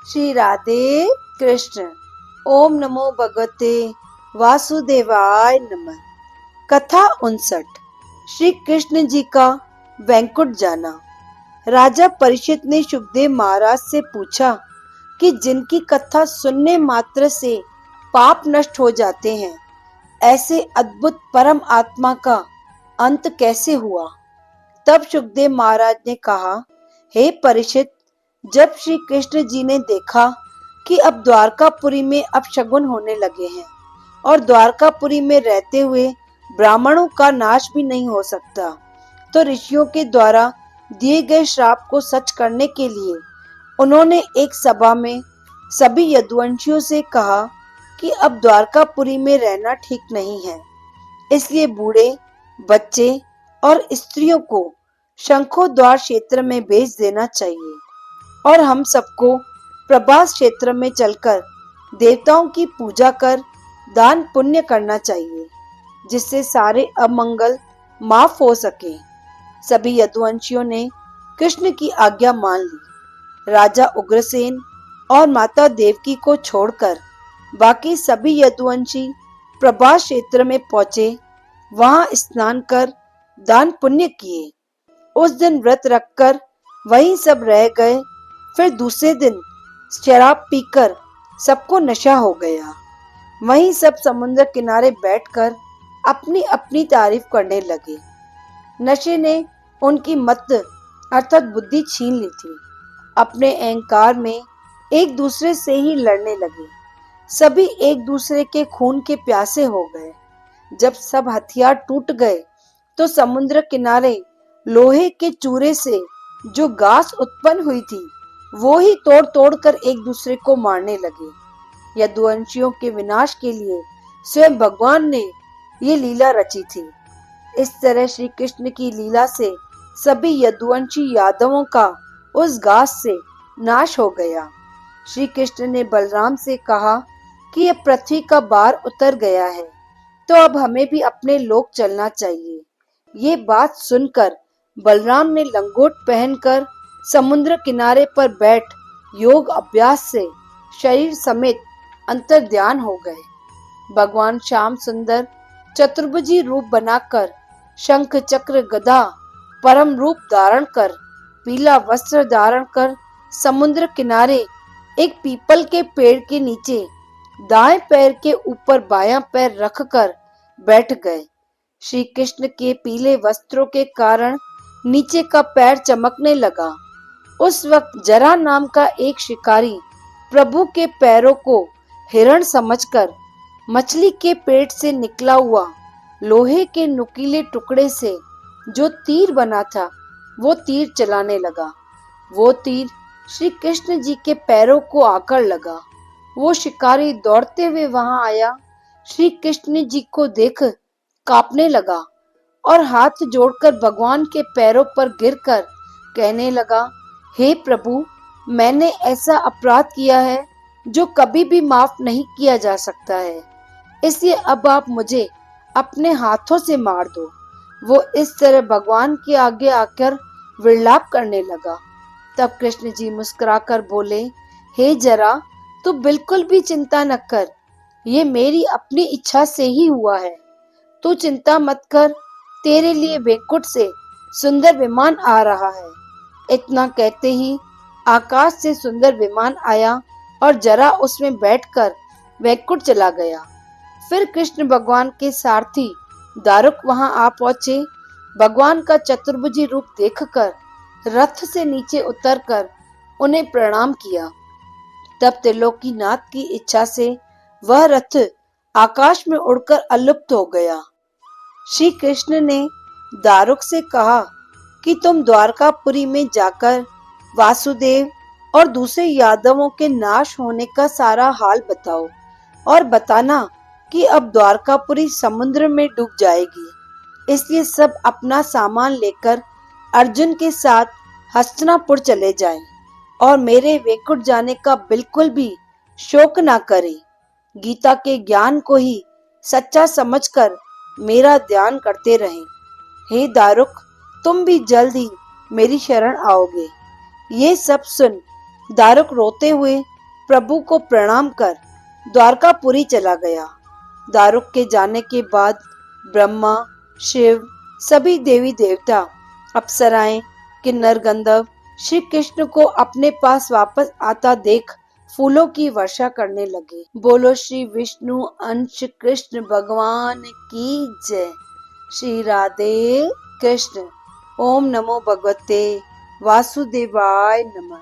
श्री राधे कृष्ण। ओम नमो भगवते वासुदेवाय नमः। कथा 59। श्री कृष्ण जी का वैकुंठ जाना। राजा परीक्षित ने सुखदेव महाराज से पूछा कि जिनकी कथा सुनने मात्र से पाप नष्ट हो जाते हैं, ऐसे अद्भुत परम आत्मा का अंत कैसे हुआ। तब सुखदेव महाराज ने कहा, हे परीक्षित, जब श्री कृष्ण जी ने देखा कि अब द्वारकापुरी में अपशगुन होने लगे हैं और द्वारकापुरी में रहते हुए ब्राह्मणों का नाश भी नहीं हो सकता, तो ऋषियों के द्वारा दिए गए श्राप को सच करने के लिए उन्होंने एक सभा में सभी यदुवंशियों से कहा कि अब द्वारकापुरी में रहना ठीक नहीं है, इसलिए बूढ़े, बच्चे और स्त्रियों को शंखोद्वार क्षेत्र में भेज देना चाहिए और हम सबको प्रभास क्षेत्र में चलकर देवताओं की पूजा कर दान पुण्य करना चाहिए, जिससे सारे अमंगल माफ हो सके। सभी यदुवंशियों ने कृष्ण की आज्ञा मान ली। राजा उग्रसेन और माता देवकी को छोड़कर बाकी सभी यदुवंशी प्रभास क्षेत्र में पहुंचे। वहां स्नान कर दान पुण्य किए। उस दिन व्रत रखकर वहीं सब रह गए। फिर दूसरे दिन शराब पीकर सबको नशा हो गया। वहीं सब समुद्र किनारे बैठकर अपनी अपनी तारीफ करने लगे। नशे ने उनकी मत अर्थात बुद्धि छीन ली थी। अपने अहंकार में एक दूसरे से ही लड़ने लगे। सभी एक दूसरे के खून के प्यासे हो गए। जब सब हथियार टूट गए तो समुद्र किनारे लोहे के चूरे से जो घास उत्पन्न हुई थी, वो ही तोड़ तोड़ कर एक दूसरे को मारने लगे। यदुवंशियों के विनाश के लिए स्वयं भगवान ने ये लीला रची थी। इस तरह श्री कृष्ण की लीला से सभी यदुवंशी यादवों का उस घास से नाश हो गया। श्री कृष्ण ने बलराम से कहा कि यह पृथ्वी का भार उतर गया है, तो अब हमें भी अपने लोक चलना चाहिए। ये बात सुनकर बलराम ने लंगोट पहनकर समुद्र किनारे पर बैठ योग अभ्यास से शरीर समेत अंतर ध्यान हो गए। भगवान श्याम सुंदर चतुर्भुजी रूप बनाकर, शंख चक्र गदा परम रूप धारण कर, पीला वस्त्र धारण कर समुद्र किनारे एक पीपल के पेड़ के नीचे दाएं पैर के ऊपर बायां पैर रखकर बैठ गए। श्री कृष्ण के पीले वस्त्रों के कारण नीचे का पैर चमकने लगा। उस वक्त जरा नाम का एक शिकारी प्रभु के पैरों को हिरण समझकर मछली के पेट से निकला हुआ लोहे के नुकीले टुकड़े से जो तीर बना था, वो तीर चलाने लगा। वो तीर श्री कृष्ण जी के पैरों को आकर लगा। वो शिकारी दौड़ते हुए वहां आया। श्री कृष्ण जी को देख कांपने लगा और हाथ जोड़कर भगवान के पैरों पर गिरकर कहने लगा, हे प्रभु, मैंने ऐसा अपराध किया है जो कभी भी माफ नहीं किया जा सकता है, इसलिए अब आप मुझे अपने हाथों से मार दो। वो इस तरह भगवान के आगे आकर विलाप करने लगा। तब कृष्ण जी मुस्कुराकर बोले, हे जरा, तू बिल्कुल भी चिंता न कर, ये मेरी अपनी इच्छा से ही हुआ है। तू चिंता मत कर, तेरे लिए वैकुंठ से सुंदर विमान आ रहा है। इतना कहते ही आकाश से सुंदर विमान आया और जरा उसमें बैठकर वैकुंठ चला गया। फिर कृष्ण भगवान के सारथी दारुक वहां आ पहुंचे। भगवान का चतुर्भुजी रूप देखकर रथ से नीचे उतरकर उन्हें प्रणाम किया। तब त्रिलोकीनाथ की इच्छा से वह रथ आकाश में उड़कर अलुप्त हो गया। श्री कृष्ण ने दारुक से कहा कि तुम द्वारकापुरी में जाकर वासुदेव और दूसरे यादवों के नाश होने का सारा हाल बताओ और बताना कि अब द्वारकापुरी समुद्र में डूब जाएगी। इसलिए सब अपना सामान लेकर अर्जुन के साथ हस्तिनापुर चले जाएं और मेरे वैकुंठ जाने का बिल्कुल भी शोक ना करें। गीता के ज्ञान को ही सच्चा समझकर मेरा ध्यान करते रहें। हे दारुक, तुम भी जल्द ही मेरी शरण आओगे। ये सब सुन दारुक रोते हुए प्रभु को प्रणाम कर द्वारकापुरी चला गया। दारुक के जाने के बाद ब्रह्मा, शिव, सभी देवी देवता, अप्सराएं, किन्नर गंधर्व श्री कृष्ण को अपने पास वापस आता देख फूलों की वर्षा करने लगे। बोलो श्री विष्णु अंश कृष्ण भगवान की जय। श्री राधे कृष्ण। ओम नमो भगवते वासुदेवाय नमः।